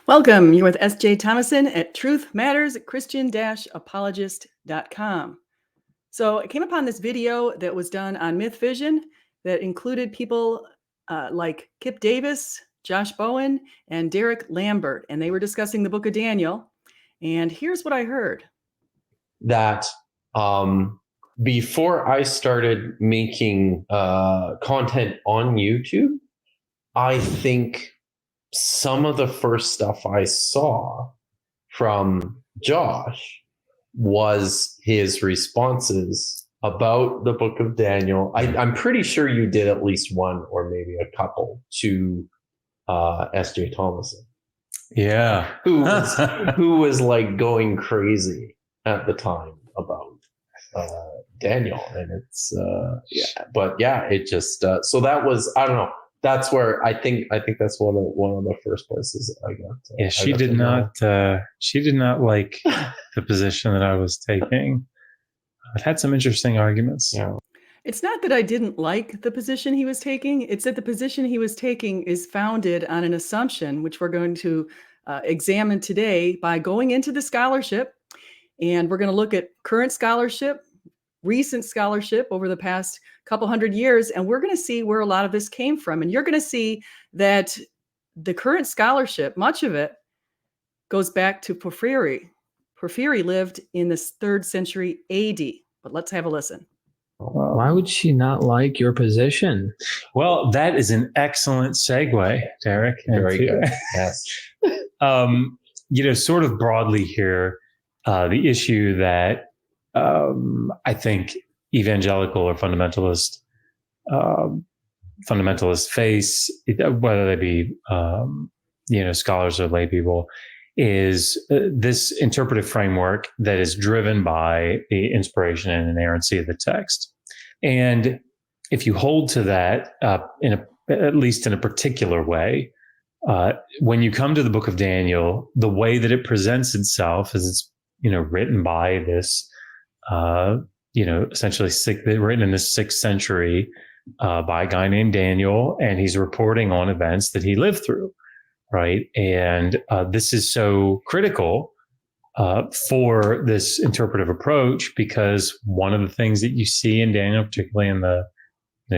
Welcome. You're with S.J. Thomason at Truth Matters Christian-apologist.com. So I came upon this video that was done on Mythvision that included people like Kipp Davis, Josh Bowen, and Derek Lambert, and they were discussing the book of Daniel. And here's what I heard. That before I started making content on YouTube, I think some of the first stuff I saw from Josh was his responses about the book of Daniel. I'm pretty sure you did at least one or maybe a couple to S.J. Thomason. Yeah. who was like going crazy at the time about Daniel. And it's it just so that was, I don't know. That's where I think that's one of the first places I got. Yeah, she did not like the position that I was taking. I've had some interesting arguments. Yeah. It's not that I didn't like the position he was taking. It's that the position he was taking is founded on an assumption, which we're going to examine today by going into the scholarship. And we're going to look at current scholarship, recent scholarship over the past couple hundred years, and we're going to see where a lot of this came from. And you're going to see that the current scholarship, much of it, goes back to Porphyry. Porphyry lived in the 3rd century AD. But let's have a listen. Why would she not like your position? Well, that is an excellent segue, Derek. Very good. Yes. Sort of broadly here, the issue that I think evangelical or fundamentalist face, whether they be scholars or lay people, is this interpretive framework that is driven by the inspiration and inerrancy of the text. And if you hold to that at least in a particular way, when you come to the book of Daniel, the way that it presents itself is it's written by this essentially written in the 6th century by a guy named Daniel, and he's reporting on events that he lived through. Right. And this is so critical for this interpretive approach, because one of the things that you see in Daniel, particularly in the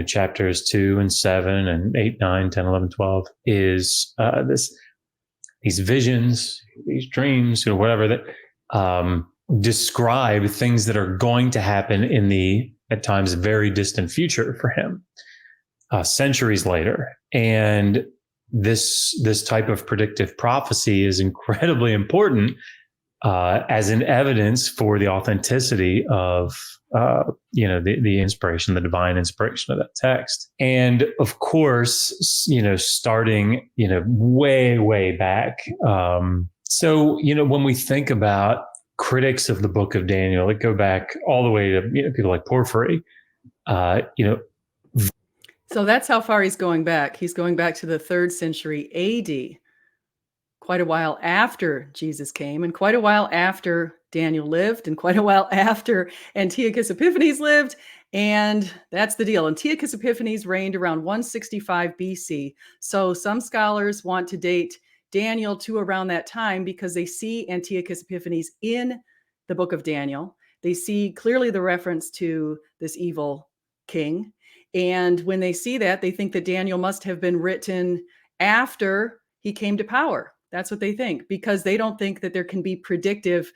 chapters 2 and 7 and 8, 9, 10, 11, 12, is these visions, these dreams, whatever that describe things that are going to happen in the, at times, very distant future for him, centuries later. And this type of predictive prophecy is incredibly important as an evidence for the authenticity of the inspiration, the divine inspiration of that text. And of course, starting way back. So when we think about critics of the book of Daniel, it go back all the way to people like Porphyry. So that's how far he's going back. He's going back to the 3rd century AD, quite a while after Jesus came, and quite a while after Daniel lived, and quite a while after Antiochus Epiphanes lived. And that's the deal. Antiochus Epiphanes reigned around 165 BC. So some scholars want to date Daniel to around that time because they see Antiochus Epiphanes in the book of Daniel. They see clearly the reference to this evil king. And when they see that, they think that Daniel must have been written after he came to power. That's what they think, because they don't think that there can be predictive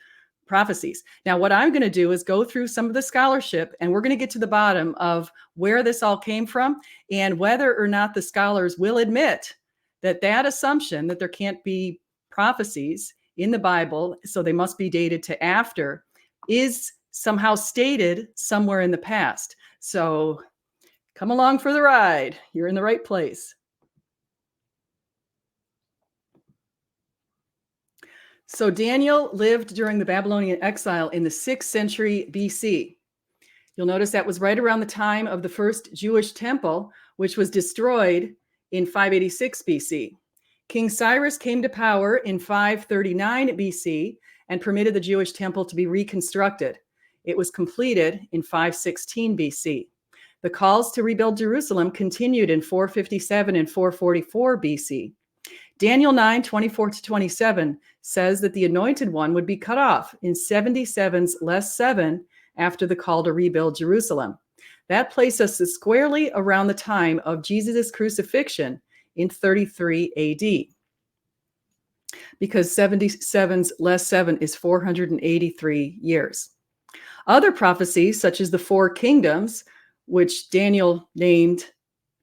prophecies. Now, what I'm going to do is go through some of the scholarship, and we're going to get to the bottom of where this all came from and whether or not the scholars will admit that that assumption that there can't be prophecies in the Bible, so they must be dated to after, is somehow stated somewhere in the past. So come along for the ride. You're in the right place. So Daniel lived during the Babylonian exile in the 6th century BC. You'll notice that was right around the time of the first Jewish temple, which was destroyed in 586 BC. King Cyrus came to power in 539 BC and permitted the Jewish temple to be reconstructed. It was completed in 516 BC. The calls to rebuild Jerusalem continued in 457 and 444 BC. Daniel 9:24-27 says that the anointed one would be cut off in 77s less 7 after the call to rebuild Jerusalem. That places us squarely around the time of Jesus' crucifixion in 33 AD. Because 77s less 7 is 483 years. Other prophecies, such as the 4 kingdoms, which Daniel named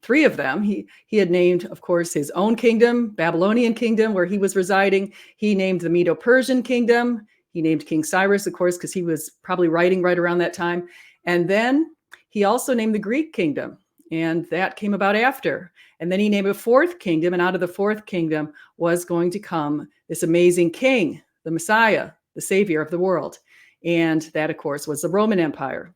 3 of them. He had named, of course, his own kingdom, Babylonian kingdom, where he was residing. He named the Medo-Persian kingdom. He named King Cyrus, of course, because he was probably writing right around that time. And then he also named the Greek kingdom, and that came about after. And then he named a 4th kingdom, and out of the 4th kingdom was going to come this amazing king, the Messiah, the savior of the world. And that, of course, was the Roman Empire.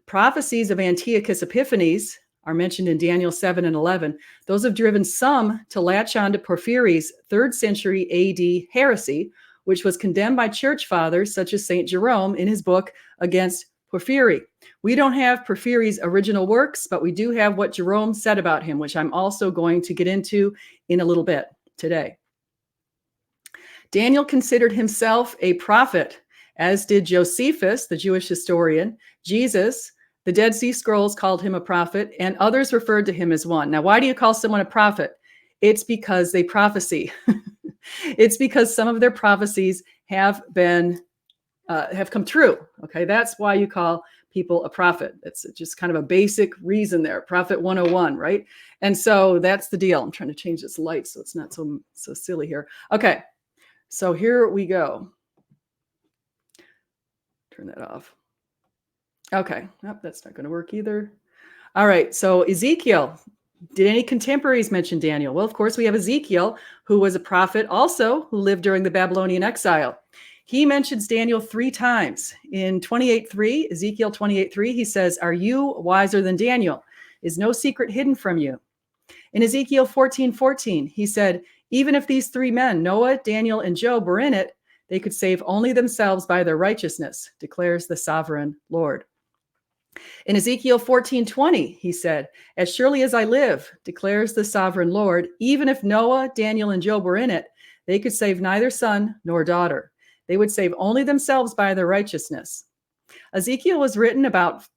Prophecies of Antiochus Epiphanes are mentioned in Daniel 7 and 11. Those have driven some to latch on to Porphyry's 3rd century AD heresy, which was condemned by church fathers such as St. Jerome in his book Against Porphyry. We don't have Porphyry's original works, but we do have what Jerome said about him, which I'm also going to get into in a little bit today. Daniel considered himself a prophet, as did Josephus, the Jewish historian. Jesus, the Dead Sea Scrolls called him a prophet, and others referred to him as one. Now, why do you call someone a prophet? It's because they prophesy. It's because some of their prophecies have come true. Okay, that's why you call people a prophet. It's just kind of a basic reason there. Prophet 101, right? And so that's the deal. I'm trying to change this light so it's not so silly here. Okay, so here we go. Turn that off. Okay, nope, that's not going to work either. All right, so Ezekiel. Did any contemporaries mention Daniel? Well, of course, we have Ezekiel, who was a prophet also, who lived during the Babylonian exile. He mentions Daniel 3 times. In 28:3, Ezekiel 28:3, he says, "Are you wiser than Daniel? Is no secret hidden from you?" In Ezekiel 14:14, he said, "Even if these 3 men, Noah, Daniel, and Job, were in it, they could save only themselves by their righteousness, declares the sovereign Lord." In Ezekiel 14:20, he said, "As surely as I live, declares the sovereign Lord, even if Noah, Daniel, and Job were in it, they could save neither son nor daughter. They would save only themselves by their righteousness." Ezekiel was written about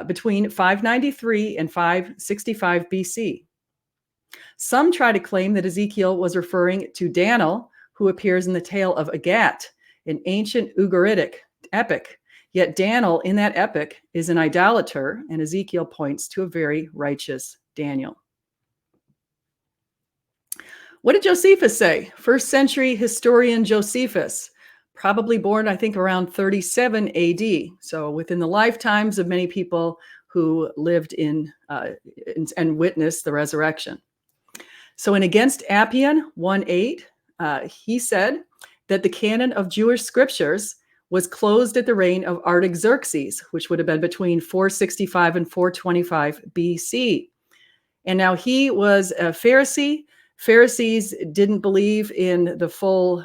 between 593 and 565 BC. Some try to claim that Ezekiel was referring to Daniel, who appears in the tale of Agat, an ancient Ugaritic epic. Yet Daniel in that epic is an idolater, and Ezekiel points to a very righteous Daniel. What did Josephus say? 1st century historian Josephus, probably born, I think, around 37 AD. So within the lifetimes of many people who lived in and witnessed the resurrection. So in Against Appian 1:8, he said that the canon of Jewish scriptures was closed at the reign of Artaxerxes, which would have been between 465 and 425 BC. And now he was a Pharisee. Pharisees didn't believe in the full,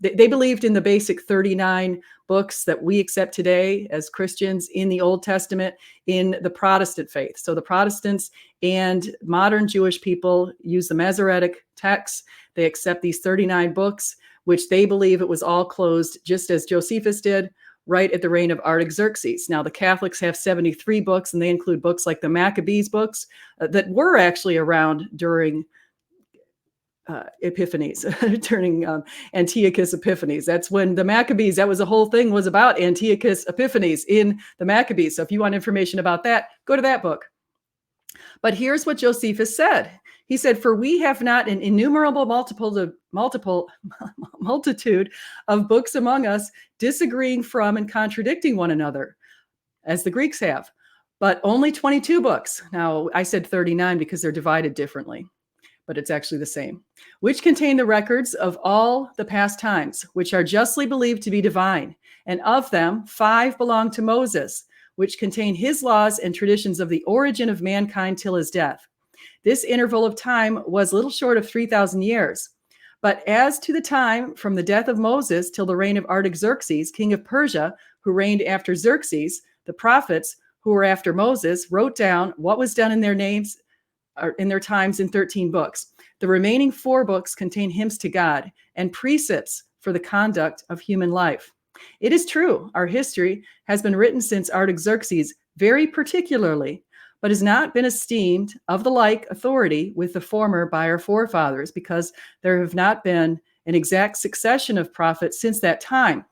they believed in the basic 39 books that we accept today as Christians in the Old Testament in the Protestant faith. So the Protestants and modern Jewish people use the Masoretic texts. They accept these 39 books, which they believe it was all closed, just as Josephus did, right at the reign of Artaxerxes. Now, the Catholics have 73 books, and they include books like the Maccabees books that were actually around during Epiphanes, during Antiochus Epiphanes. That's when the Maccabees, that was the whole thing was about Antiochus Epiphanes in the Maccabees. So if you want information about that, go to that book. But here's what Josephus said. He said, "For we have not an innumerable multitude of books among us, disagreeing from and contradicting one another, as the Greeks have, but only 22 books." Now, I said 39 because they're divided differently, but it's actually the same, "which contain the records of all the past times, which are justly believed to be divine. And of them, 5 belong to Moses, which contain his laws and traditions of the origin of mankind till his death. This interval of time was little short of 3,000 years. But as to the time from the death of Moses till the reign of Artaxerxes, king of Persia, who reigned after Xerxes, the prophets who were after Moses wrote down what was done in their names in their times in 13 books. The remaining 4 books contain hymns to God and precepts for the conduct of human life. It is true, our history has been written since Artaxerxes very particularly, but has not been esteemed of the like authority with the former by our forefathers, because there have not been an exact succession of prophets since that time.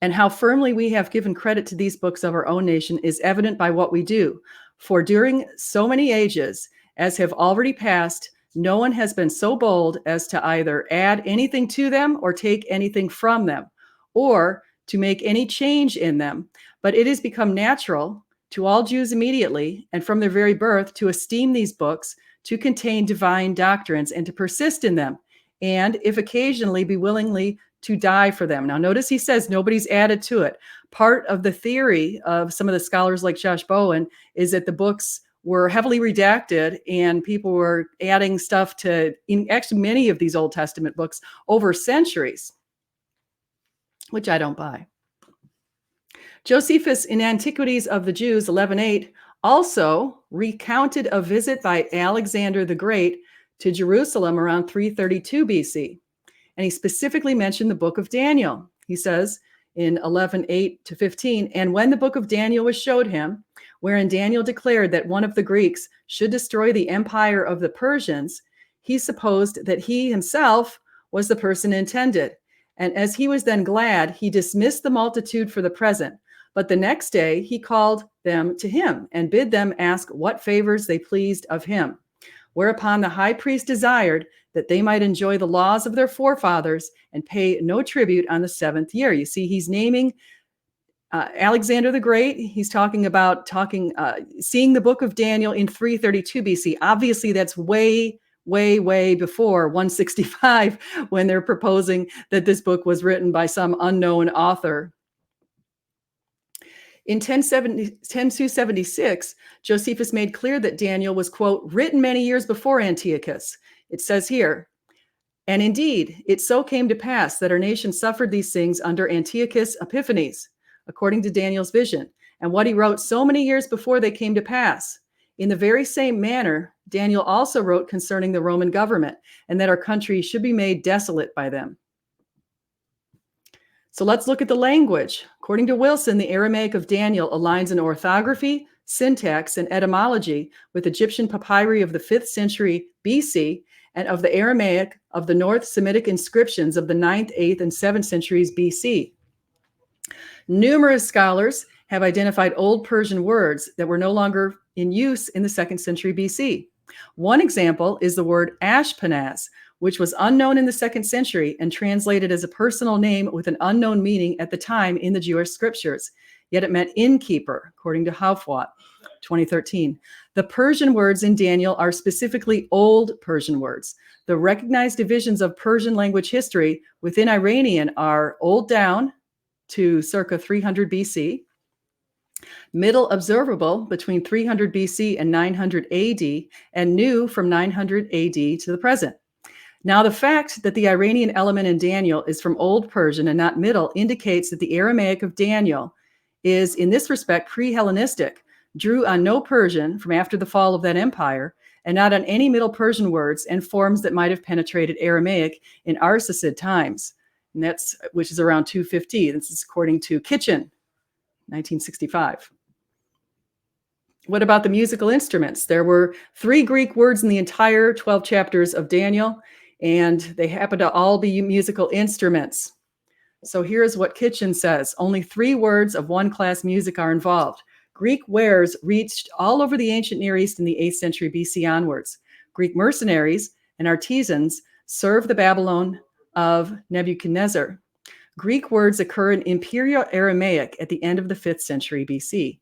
And how firmly we have given credit to these books of our own nation is evident by what we do. For during so many ages as have already passed, no one has been so bold as to either add anything to them or take anything from them, or to make any change in them. But it has become natural to all Jews immediately and from their very birth to esteem these books to contain divine doctrines and to persist in them, and if occasionally be willingly to die for them. Now notice he says nobody's added to it. Part of the theory of some of the scholars like Josh Bowen is that the books were heavily redacted and people were adding stuff to, in actually many of these Old Testament books over centuries, which I don't buy. Josephus in Antiquities of the Jews 11:8 also recounted a visit by Alexander the Great to Jerusalem around 332 BC. And he specifically mentioned the book of Daniel. He says in 11:8-15, and when the book of Daniel was showed him, wherein Daniel declared that one of the Greeks should destroy the empire of the Persians, he supposed that he himself was the person intended. And as he was then glad, he dismissed the multitude for the present. But the next day he called them to him and bid them ask what favors they pleased of him. Whereupon the high priest desired that they might enjoy the laws of their forefathers and pay no tribute on the 7th year. You see, he's naming Alexander the Great. He's talking about seeing the book of Daniel in 332 BC. Obviously, that's way before 165, when they're proposing that this book was written by some unknown author. In 1076, Josephus made clear that Daniel was, quote, written many years before Antiochus. It says here, and indeed, it so came to pass that our nation suffered these things under Antiochus Epiphanes, according to Daniel's vision, and what he wrote so many years before they came to pass. In the very same manner, Daniel also wrote concerning the Roman government, and that our country should be made desolate by them. So let's look at the language. According to Wilson, the Aramaic of Daniel aligns in orthography, syntax, and etymology with Egyptian papyri of the 5th century BC and of the Aramaic of the North Semitic inscriptions of the 9th, 8th, and 7th centuries BC. Numerous scholars have identified Old Persian words that were no longer in use in the 2nd century BC. One example is the word Ashpenaz, which was unknown in the 2nd century and translated as a personal name with an unknown meaning at the time in the Jewish scriptures. Yet it meant innkeeper, according to Hafwat, 2013. The Persian words in Daniel are specifically Old Persian words. The recognized divisions of Persian language history within Iranian are Old down to circa 300 BC, Middle observable between 300 BC and 900 AD, and New from 900 AD to the present. Now, the fact that the Iranian element in Daniel is from Old Persian and not Middle indicates that the Aramaic of Daniel is, in this respect, pre-Hellenistic, drew on no Persian from after the fall of that empire, and not on any Middle Persian words and forms that might have penetrated Aramaic in Arsacid times, and which is around 250. This is according to Kitchen, 1965. What about the musical instruments? There were 3 Greek words in the entire 12 chapters of Daniel, and they happen to all be musical instruments. So here's what Kitchen says. Only 3 words of one class music are involved. Greek wares reached all over the ancient Near East in the 8th century BC onwards. Greek mercenaries and artisans served the Babylon of Nebuchadnezzar. Greek words occur in Imperial Aramaic at the end of the 5th century BC,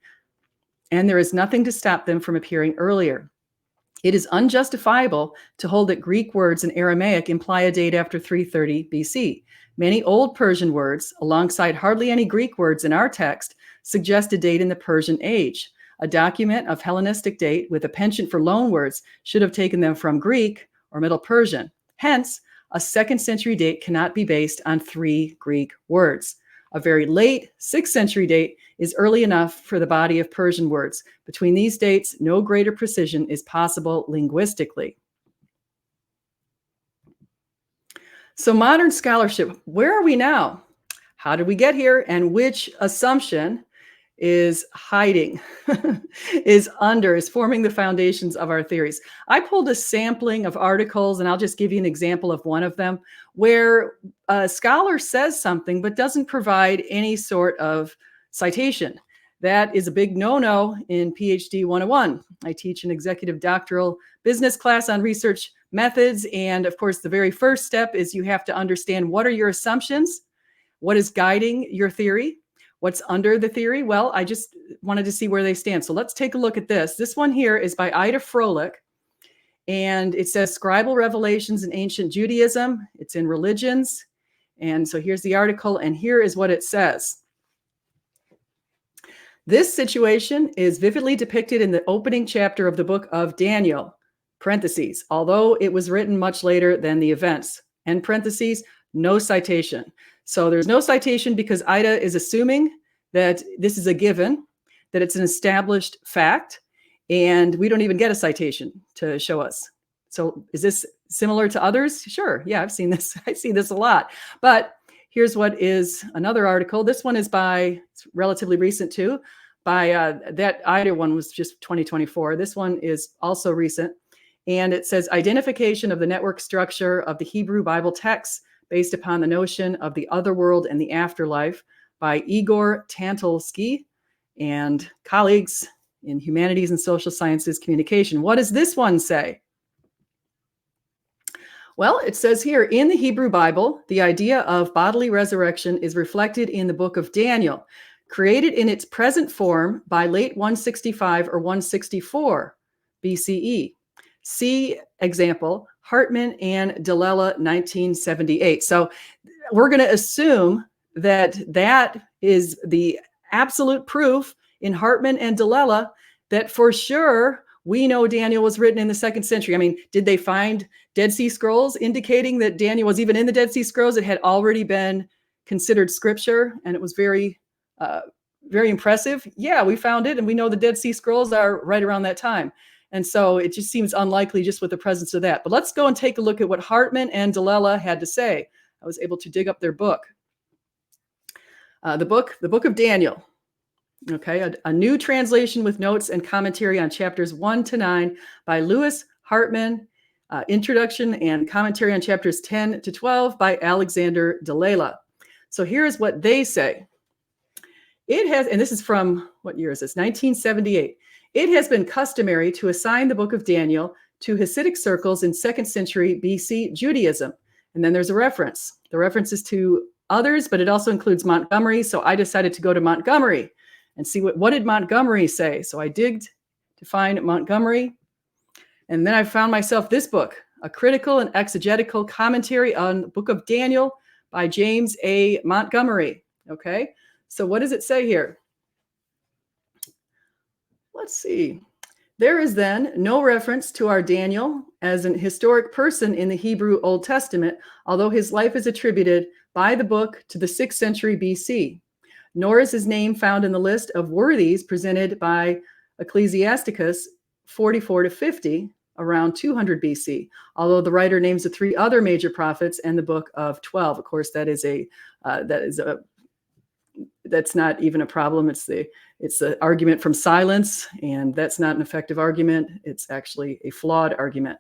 and there is nothing to stop them from appearing earlier. It is unjustifiable to hold that Greek words in Aramaic imply a date after 330 BC. Many Old Persian words, alongside hardly any Greek words in our text, suggest a date in the Persian age. A document of Hellenistic date with a penchant for loanwords should have taken them from Greek or Middle Persian. Hence, a 2nd century date cannot be based on 3 Greek words. A very late 6th century date is early enough for the body of Persian words. Between these dates, no greater precision is possible linguistically. So modern scholarship, where are we now? How did we get here? And which assumption is hiding, is forming the foundations of our theories? I pulled a sampling of articles, and I'll just give you an example of one of them, where a scholar says something but doesn't provide any sort of citation. That is a big no-no in PhD 101. I teach an executive doctoral business class on research methods. And of course, the very first step is you have to understand, what are your assumptions? What is guiding your theory? What's under the theory? Well, I just wanted to see where they stand. So let's take a look at this. This one here is by Ida Froelich, and it says scribal revelations in ancient Judaism. It's in religions. And so here's the article, and here is what it says. This situation is vividly depicted in the opening chapter of the book of Daniel, parentheses, although it was written much later than the events, end parentheses, no citation. So there's no citation because Ida is assuming that this is a given, that it's an established fact, and we don't even get a citation to show us. So is this similar to others? Sure. Yeah, I've seen this. I see this a lot. But here's what is another article. This one is it's relatively recent too, that Ida one was just 2024. This one is also recent. And it says identification of the network structure of the Hebrew Bible texts based upon the notion of the otherworld and the afterlife by Igor Tantalsky and colleagues in humanities and social sciences communication. What does this one say? Well, it says here, in the Hebrew Bible, the idea of bodily resurrection is reflected in the book of Daniel, created in its present form by late 165 or 164 BCE. See example, Hartman and Delela, 1978. So we're going to assume that that is the absolute proof in Hartman and Delela that for sure we know Daniel was written in the 2nd century. I mean, did they find Dead Sea Scrolls indicating that Daniel was even in the Dead Sea Scrolls? It had already been considered scripture, and it was very, very impressive. Yeah, we found it, and we know the Dead Sea Scrolls are right around that time. And so it just seems unlikely just with the presence of that. But let's go and take a look at what Hartman and Delela had to say. I was able to dig up their book. The book of Daniel. Okay, a new translation with notes and commentary on chapters 1 to 9 by Louis Hartman. Introduction and commentary on chapters 10 to 12 by Alexander Delela. So here's what they say. It has, and this is from, what year is this? 1978. It has been customary to assign the book of Daniel to Hasidic circles in 2nd century BC Judaism. And then there's a reference. The reference is to others, but it also includes Montgomery. So I decided to go to Montgomery and see what did Montgomery say. So I digged to find Montgomery. And then I found myself this book, A Critical and Exegetical Commentary on the Book of Daniel by James A. Montgomery. Okay, so what does it say here? Let's see. There is then no reference to our Daniel as an historic person in the Hebrew Old Testament, although his life is attributed by the book to the 6th century BC. Nor is his name found in the list of worthies presented by Ecclesiasticus 44 to 50, around 200 BC, although the writer names the 3 other major prophets and the book of 12. Of course, that's not even a problem. It's the argument from silence, and that's not an effective argument. It's actually a flawed argument.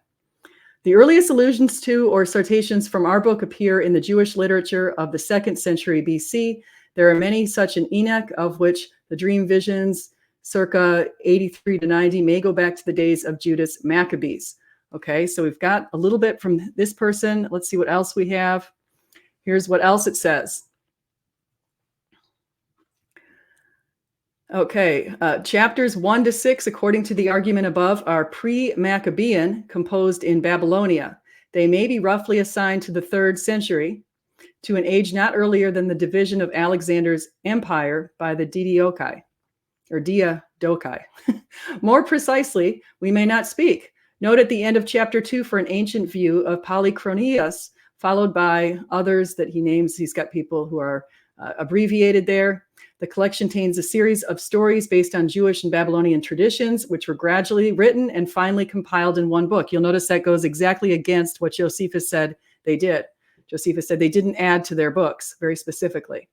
The earliest allusions to or citations from our book appear in the Jewish literature of the 2nd century BC. There are many such in Enoch, of which the dream visions circa 83 to 90 may go back to the days of Judas Maccabees. Okay, so we've got a little bit from this person. Let's see what else we have. Here's what else it says. Okay, chapters 1 to 6, according to the argument above, are pre-Maccabean, composed in Babylonia. They may be roughly assigned to the 3rd century, to an age not earlier than the division of Alexander's empire by the Diadochi. More precisely, we may not speak. Note at the end of chapter 2 for an ancient view of Polychronius, followed by others that he names. He's got people who are abbreviated there. The collection contains a series of stories based on Jewish and Babylonian traditions, which were gradually written and finally compiled in one book. You'll notice that goes exactly against what Josephus said they did. Josephus said they didn't add to their books very specifically.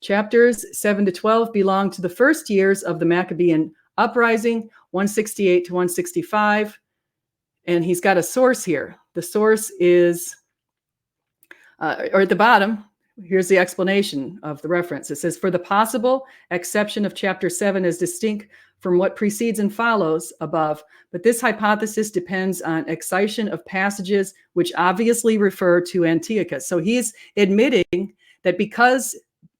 Chapters 7 to 12 belong to the first years of the Maccabean uprising, 168 to 165. And he's got a source here. The source is, or at the bottom, here's the explanation of the reference. It says, for the possible exception of chapter 7 is distinct from what precedes and follows above, but this hypothesis depends on excitation of passages which obviously refer to Antiochus. So he's admitting that because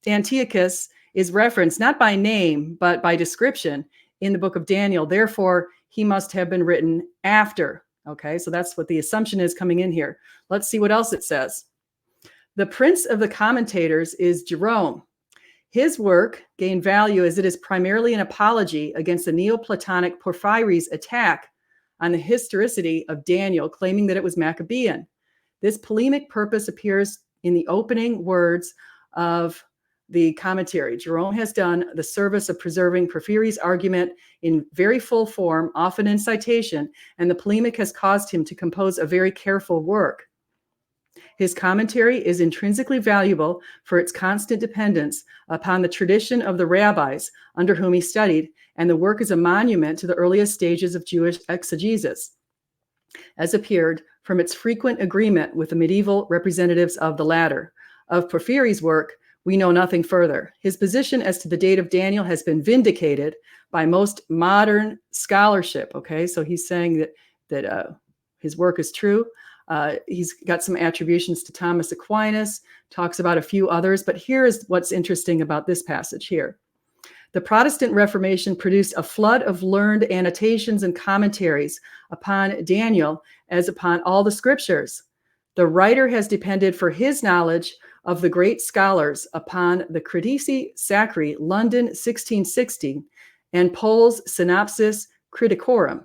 Antiochus is referenced not by name, but by description in the book of Daniel, therefore he must have been written after. Okay, so that's what the assumption is coming in here. Let's see what else it says. The prince of the commentators is Jerome. His work gained value as it is primarily an apology against the Neoplatonic Porphyry's attack on the historicity of Daniel, claiming that it was Maccabean. This polemic purpose appears in the opening words of the commentary. Jerome has done the service of preserving Porphyry's argument in very full form, often in citation, and the polemic has caused him to compose a very careful work. His commentary is intrinsically valuable for its constant dependence upon the tradition of the rabbis under whom he studied, and the work is a monument to the earliest stages of Jewish exegesis, as appeared from its frequent agreement with the medieval representatives of the latter. Of Porphyry's work, we know nothing further. His position as to the date of Daniel has been vindicated by most modern scholarship. Okay, so he's saying that his work is true. He's got some attributions to Thomas Aquinas, talks about a few others, but here's what's interesting about this passage here. The Protestant Reformation produced a flood of learned annotations and commentaries upon Daniel as upon all the scriptures. The writer has depended for his knowledge of the great scholars upon the Codice Sacri, London, 1660, and Pohl's Synopsis Criticorum.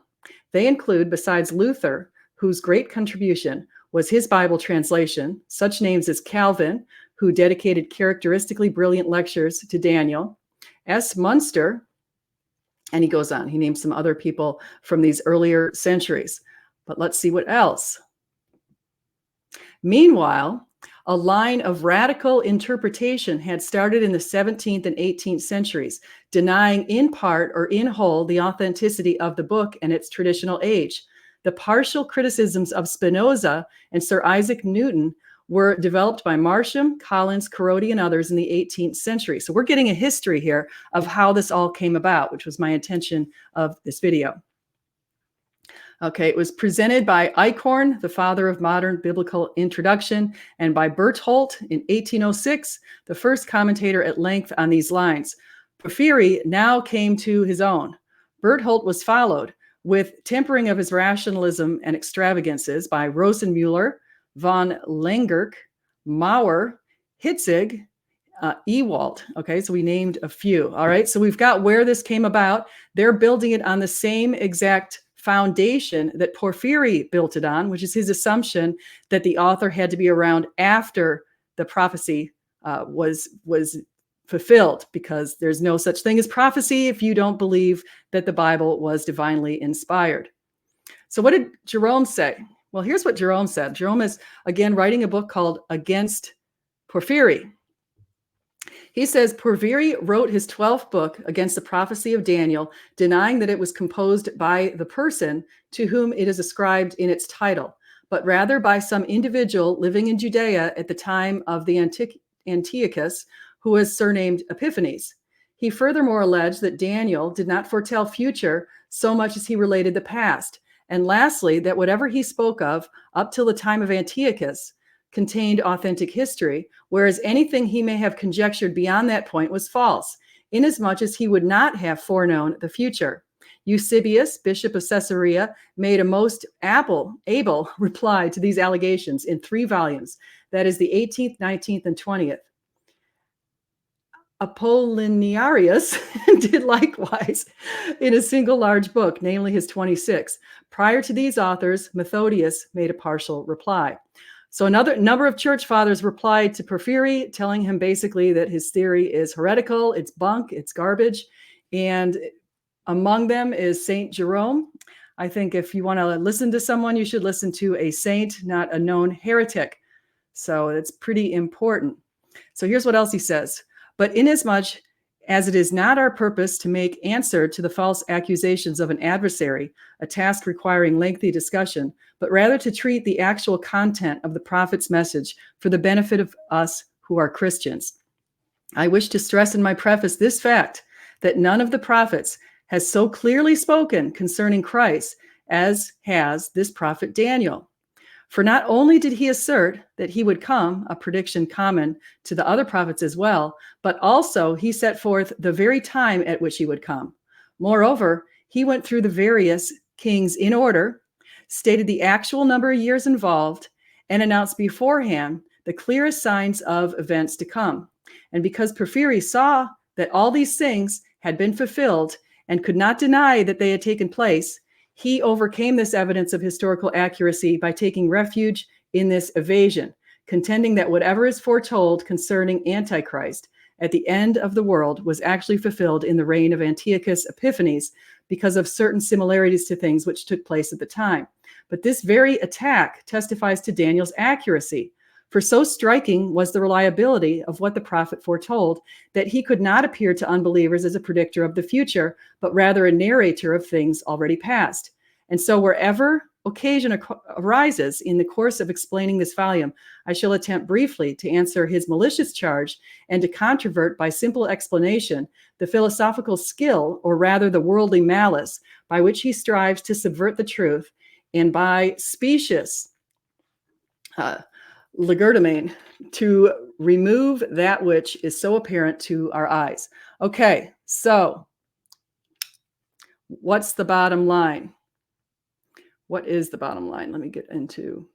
They include, besides Luther, whose great contribution was his Bible translation, such names as Calvin, who dedicated characteristically brilliant lectures to Daniel, S. Munster, and he goes on. He names some other people from these earlier centuries. But let's see what else. Meanwhile, a line of radical interpretation had started in the 17th and 18th centuries, denying in part or in whole the authenticity of the book and its traditional age. The partial criticisms of Spinoza and Sir Isaac Newton were developed by Marsham, Collins, Carodi, and others in the 18th century. So we're getting a history here of how this all came about, which was my intention of this video. Okay, it was presented by Eichhorn, the father of modern biblical introduction, and by Berthold in 1806, the first commentator at length on these lines. Porphyry now came to his own. Berthold was followed with tempering of his rationalism and extravagances by Rosenmuller, von Lengerk, Mauer, Hitzig, Ewald. Okay, so we named a few. All right, so we've got where this came about. They're building it on the same exact foundation that Porphyry built it on, which is his assumption that the author had to be around after the prophecy was fulfilled, because there's no such thing as prophecy if you don't believe that the Bible was divinely inspired. So what did Jerome say? Well, here's what Jerome said. Jerome is, again, writing a book called Against Porphyry. He says, Porphyry wrote his 12th book against the prophecy of Daniel, denying that it was composed by the person to whom it is ascribed in its title, but rather by some individual living in Judea at the time of the Antiochus, who was surnamed Epiphanes. He furthermore alleged that Daniel did not foretell future so much as he related the past. And lastly, that whatever he spoke of up till the time of Antiochus contained authentic history, whereas anything he may have conjectured beyond that point was false, inasmuch as he would not have foreknown the future. Eusebius, bishop of Caesarea, made a most able reply to these allegations in 3 volumes. That is the 18th, 19th, and 20th. Apollinarius did likewise in a single large book, namely his 26. Prior to these authors, Methodius made a partial reply. So another number of church fathers replied to Porphyry, telling him basically that his theory is heretical, it's bunk, it's garbage. And among them is Saint Jerome. I think if you want to listen to someone, you should listen to a saint, not a known heretic. So it's pretty important. So here's what else he says. But inasmuch as it is not our purpose to make answer to the false accusations of an adversary, a task requiring lengthy discussion, but rather to treat the actual content of the prophet's message for the benefit of us who are Christians. I wish to stress in my preface this fact, that none of the prophets has so clearly spoken concerning Christ as has this prophet Daniel. For not only did he assert that he would come, a prediction common to the other prophets as well, but also he set forth the very time at which he would come. Moreover, he went through the various kings in order, stated the actual number of years involved, and announced beforehand the clearest signs of events to come. And because Porphyry saw that all these things had been fulfilled and could not deny that they had taken place, he overcame this evidence of historical accuracy by taking refuge in this evasion, contending that whatever is foretold concerning Antichrist at the end of the world was actually fulfilled in the reign of Antiochus Epiphanes because of certain similarities to things which took place at the time. But this very attack testifies to Daniel's accuracy, for so striking was the reliability of what the prophet foretold that he could not appear to unbelievers as a predictor of the future, but rather a narrator of things already past. And so wherever occasion arises in the course of explaining this volume, I shall attempt briefly to answer his malicious charge and to controvert by simple explanation the philosophical skill, or rather the worldly malice, by which he strives to subvert the truth, and by specious legerdemain to remove that which is so apparent to our eyes. Okay, so what's the bottom line? What is the bottom line? Let me get into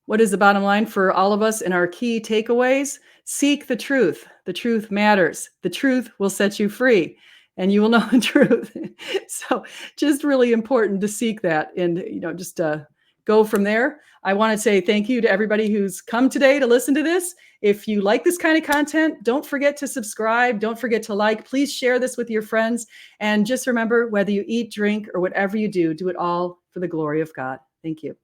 what is the bottom line for all of us in our key takeaways. Seek the truth. The truth matters. The truth will set you free, and you will know the truth. So just really important to seek that, and just go from there. I want to say thank you to everybody who's come today to listen to this. If you like this kind of content, don't forget to subscribe. Don't forget to like. Please share this with your friends. And just remember, whether you eat, drink, or whatever you do, do it all for the glory of God. Thank you.